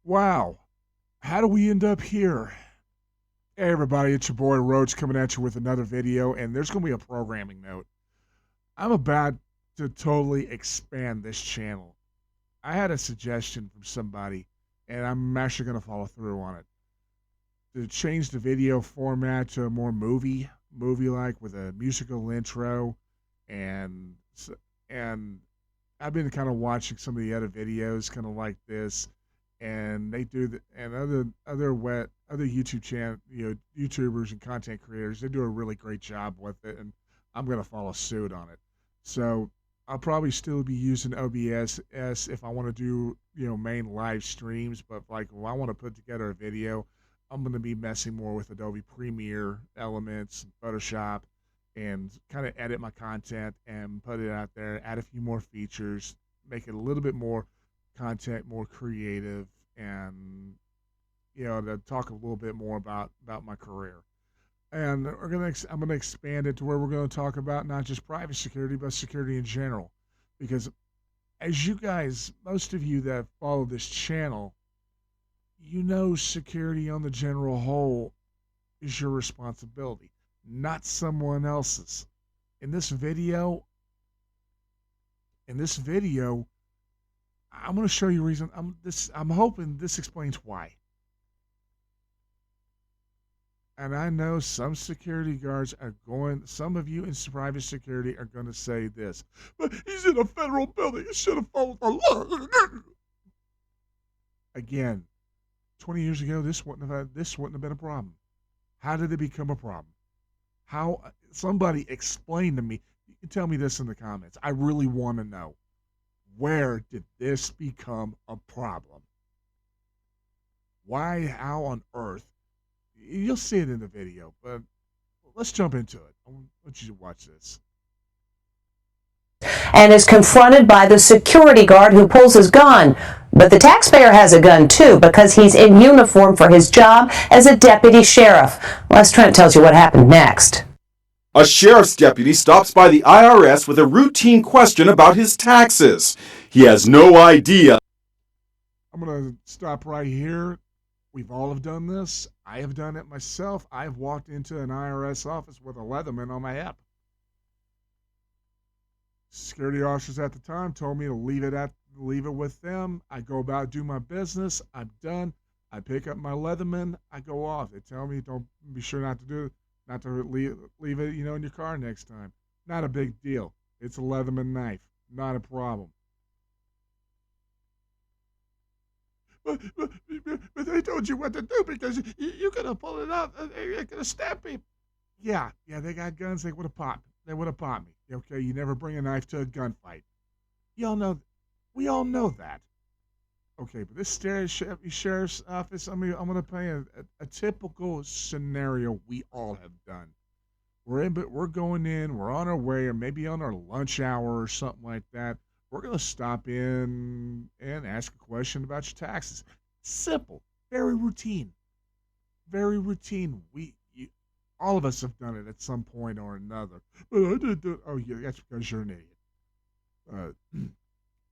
Wow. How do we end up here? Hey, everybody, it's your boy Roach coming at you with another video, and there's going to be a programming note. I'm about to totally expand this channel. I had a suggestion from somebody, and I'm actually going to follow through on it. To change the video format to a more movie-like with a musical intro, and and I've been kind of watching some of the other videos, kind of like this, and they do the and other YouTube channel, YouTubers and content creators, they do a really great job with it, and I'm gonna follow suit on it. So I'll probably still be using OBS if I want to do main live streams, but like if I want to put together a video, I'm gonna be messing more with Adobe Premiere, Elements, Photoshop, and kind of edit my content and put it out there, add a few more features, make it a little bit more content, more creative, and to talk a little bit more about my career. And I'm gonna expand it to where we're gonna talk about not just private security, but security in general, because as you guys, most of you that follow this channel, security on the general whole is your responsibility, not someone else's. In this video, in this video, I'm going to show you reason. I'm hoping this explains why. And I know some security guards are going. Some of you in private security are going to say this, but he's in a federal building. He should have followed the law. Again, 20 years ago, this wouldn't have been a problem. How did it become a problem? How? Somebody explain to me. You can tell me this in the comments. I really want to know. Where did this become a problem? Why? How on earth? You'll see it in the video, but let's jump into it. I want you to watch this. And is confronted by the security guard who pulls his gun. But the taxpayer has a gun too because he's in uniform for his job as a deputy sheriff. Les Trent tells you what happened next. A sheriff's deputy stops by the IRS with a routine question about his taxes. He has no idea. I'm going to stop right here. We've all have done this. I have done it myself. I've walked into an IRS office with a Leatherman on my hip. Security officers at the time told me to leave it with them. I go about do my business. I'm done. I pick up my Leatherman. I go off. They tell me don't be sure not to leave it, in your car next time. Not a big deal. It's a Leatherman knife. Not a problem. But they told you what to do because you could have pulled it out and they could have stabbed me. Yeah, they got guns. They would have popped. They would have popped me. Okay, you never bring a knife to a gunfight. We all know that. Okay, but this sheriff's office, I'm going to play a typical scenario we all have done. We're going in, we're on our way, or maybe on our lunch hour or something like that. We're going to stop in and ask a question about your taxes. Simple, very routine. Very routine. All of us have done it at some point or another. But I did do. Oh, yeah, that's because you're an idiot.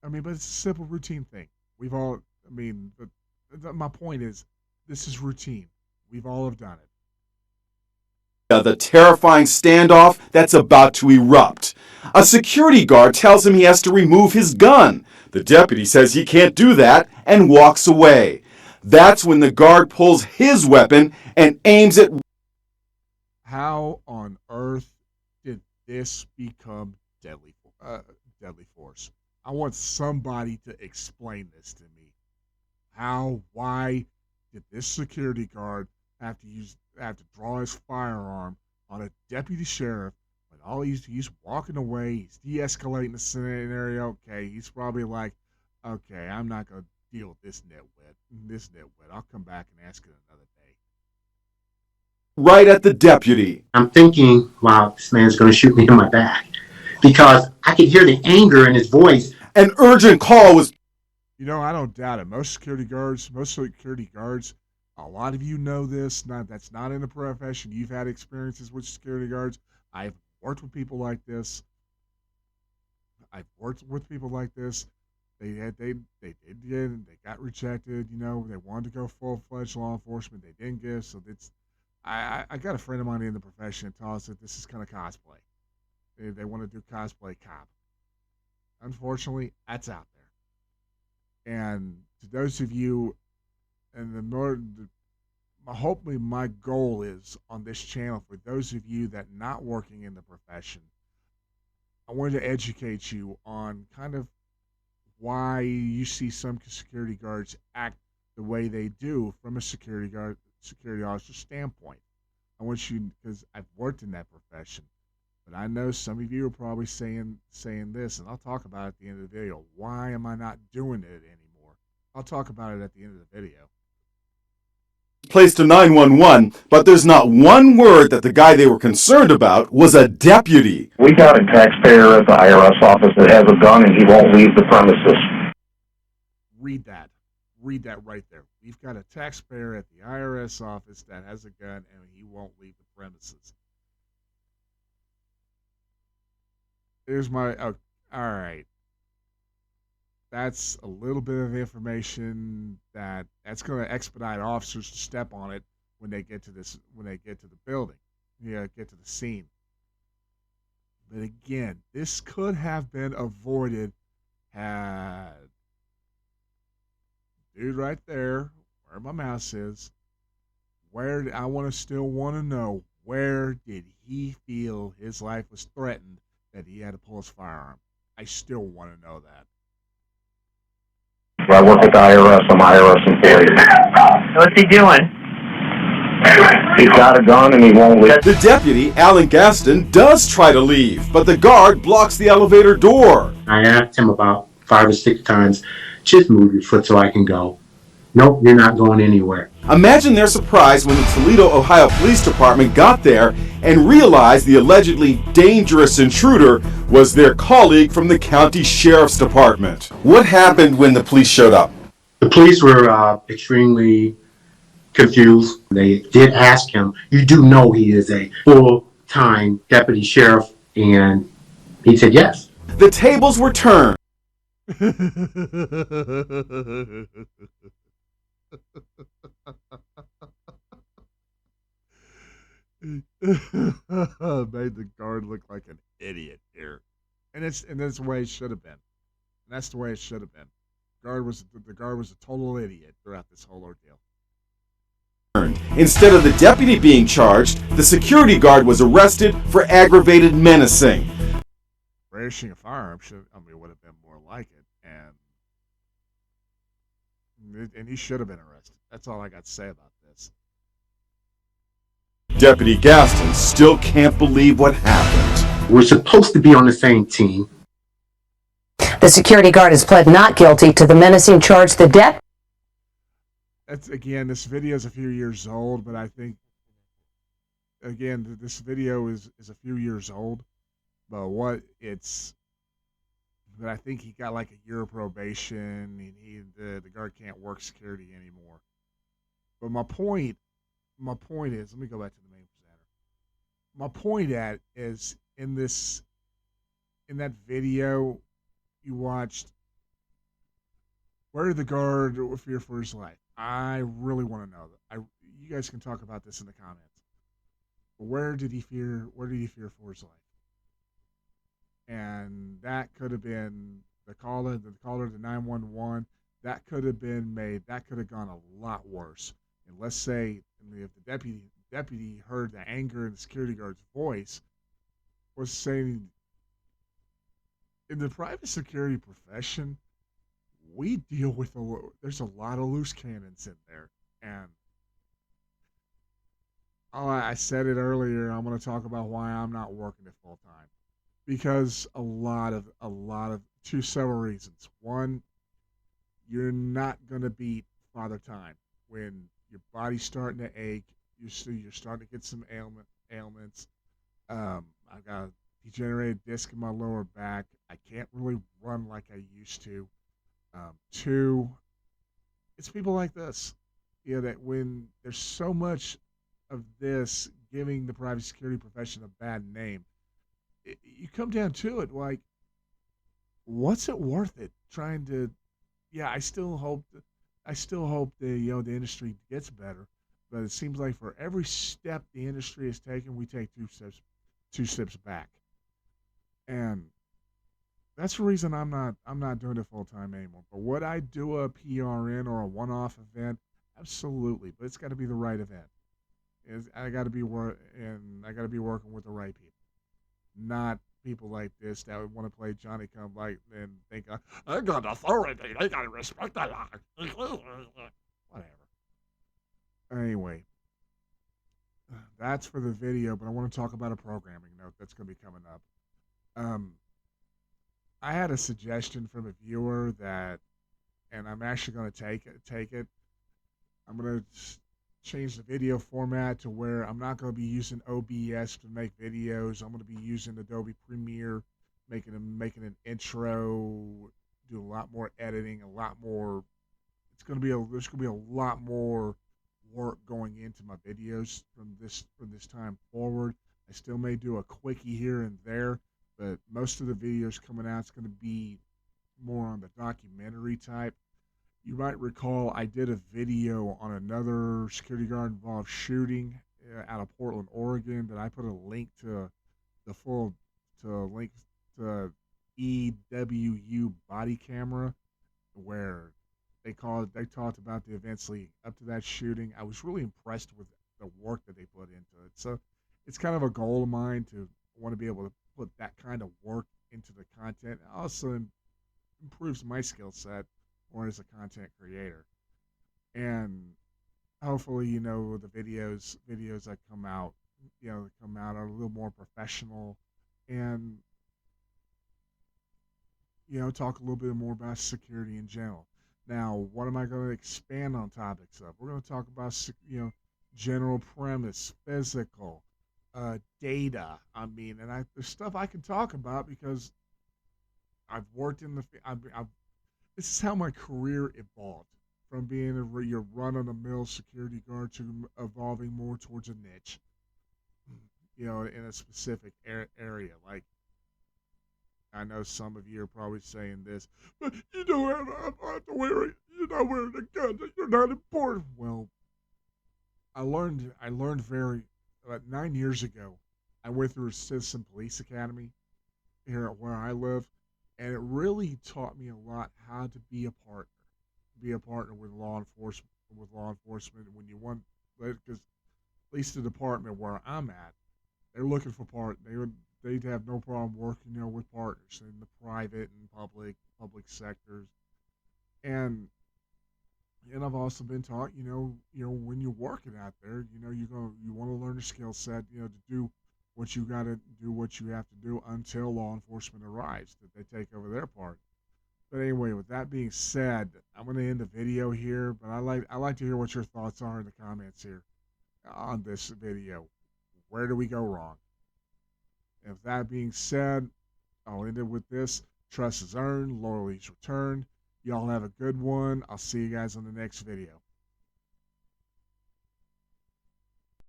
But it's a simple routine thing. We've all. But my point is, this is routine. We've all have done it. The terrifying standoff that's about to erupt. A security guard tells him he has to remove his gun. The deputy says he can't do that and walks away. That's when the guard pulls his weapon and aims it. How on earth did this become deadly force? I want somebody to explain this to me. Why did this security guard have to draw his firearm on a deputy sheriff when all he's walking away, he's de-escalating the scenario? Okay, he's probably like, okay, I'm not gonna deal with this nitwit. I'll come back and ask it another day. Right at the deputy. I'm thinking, wow, this man's going to shoot me in my back because I could hear the anger in his voice. An urgent call was. I don't doubt it. Most security guards, a lot of you know this. That's not in the profession. You've had experiences with security guards. I've worked with people like this. They got rejected. You know, they wanted to go full-fledged law enforcement. They didn't give. So it's I got a friend of mine in the profession that tells us that this is kind of cosplay. They want to do cosplay cop. Unfortunately, that's out there. And to those of you, and hopefully my goal is on this channel for those of you that not working in the profession, I wanted to educate you on kind of why you see some security guards act the way they do from a security officer standpoint. I want you, because I've worked in that profession, but I know some of you are probably saying this, and I'll talk about it at the end of the video. Why am I not doing it anymore? I'll talk about it at the end of the video. Placed to 911, but there's not one word that the guy they were concerned about was a deputy. We got a taxpayer at the IRS office that has a gun and he won't leave the premises. Read that. Read that right there. We've got a taxpayer at the IRS office that has a gun and he won't leave the premises. Here's my... Oh, all right. That's a little bit of information that's going to expedite officers to step on it when they get to the building, get to the scene. But again, this could have been avoided had dude right there, where my mouse is, I still want to know, where did he feel his life was threatened that he had to pull his firearm? I still want to know that. I work at the IRS. I'm an IRS employee. What's he doing? He's got a gun and he won't leave. The deputy, Alan Gaston, does try to leave, but the guard blocks the elevator door. I asked him about 5 or 6 times, just move your foot so I can go. Nope, you're not going anywhere. Imagine their surprise when the Toledo, Ohio Police Department got there and realized the allegedly dangerous intruder was their colleague from the county sheriff's department. What happened when the police showed up? The police were extremely confused. They did ask him, you do know he is a full-time deputy sheriff? And he said yes. The tables were turned. Made the guard look like an idiot here, and that's the way it should have been. And that's the way it should have been. The guard was a total idiot throughout this whole ordeal. Instead of the deputy being charged, the security guard was arrested for aggravated menacing. Brandishing a firearm would have been more like it, and he should have been arrested. That's all I got to say about this. Deputy Gaston still can't believe what happened. We're supposed to be on the same team. The security guard has pled not guilty to the menacing charge. The This video is a few years old, but I think, again, this video is a few years old. But I think he got like a year of probation, and the guard can't work security anymore. But my point is, let me go back to the main presenter. My point is in that video you watched, where did the guard fear for his life? I really want to know that. You guys can talk about this in the comments. But where did he fear for his life? And that could have been the caller to 911. That could have gone a lot worse. And let's say if the deputy heard the anger in the security guard's voice, was saying, in the private security profession, we deal with there's a lot of loose cannons in there. And I said it earlier, I'm going to talk about why I'm not working it full time. Because several reasons. One, you're not going to beat Father Time when your body's starting to ache. You're starting to get some ailments. I've got a degenerated disc in my lower back. I can't really run like I used to. Two, it's people like this. That when there's so much of this giving the private security profession a bad name, you come down to it, like, what's it worth it trying to, yeah, I still hope the the industry gets better. But it seems like for every step the industry has taken, we take two steps back, and that's the reason I'm not doing it full time anymore. But would I do a PRN or a one off event? Absolutely, but it's got to be the right event. I got to be I got to be working with the right people, not people like this that would want to play Johnny Come Like and think I got authority. They got to respect that. Whatever. Anyway, that's for the video, but I want to talk about a programming note that's going to be coming up. Um, I had a suggestion from a viewer that, and I'm actually going to take it. I'm going to change the video format to where I'm not going to be using OBS to make videos. I'm going to be using Adobe Premiere, making an intro, do a lot more editing, a lot more. There's going to be a lot more work going into my videos from this time forward. I still may do a quickie here and there, but most of the videos coming out is going to be more on the documentary type. You might recall I did a video on another security guard involved shooting out of Portland, Oregon, that I put a link to the full to link to EWU body camera where they talked about the events leading up to that shooting. I was really impressed with the work that they put into it. So it's kind of a goal of mine to want to be able to put that kind of work into the content. It also improves my skill set more as a content creator. And hopefully, the videos that come out, are a little more professional and, talk a little bit more about security in general. Now, what am I going to expand on topics of? We're going to talk about, general premise, physical, data. I mean, and there's stuff I can talk about because I've worked in the. This is how my career evolved from being your run-of-the-mill security guard to evolving more towards a niche. In a specific area. Like, I know some of you are probably saying this, but you don't have to wear it. You're not wearing a gun. You're not important. Well, I learned very about 9 years ago. I went through a citizen police academy here at where I live, and it really taught me a lot how to be a partner with law enforcement. When you want, because at least the department where I'm at, they're looking for they'd have no problem working, with partners in the private and public sectors. And I've also been taught, when you're working out there, you want to learn a skill set, to do what you got to do, what you have to do until law enforcement arrives, that they take over their part. But anyway, with that being said, I'm going to end the video here, but I like to hear what your thoughts are in the comments here on this video. Where do we go wrong? If that being said, I'll end it with this. Trust is earned, loyalty is returned. Y'all have a good one. I'll see you guys on the next video.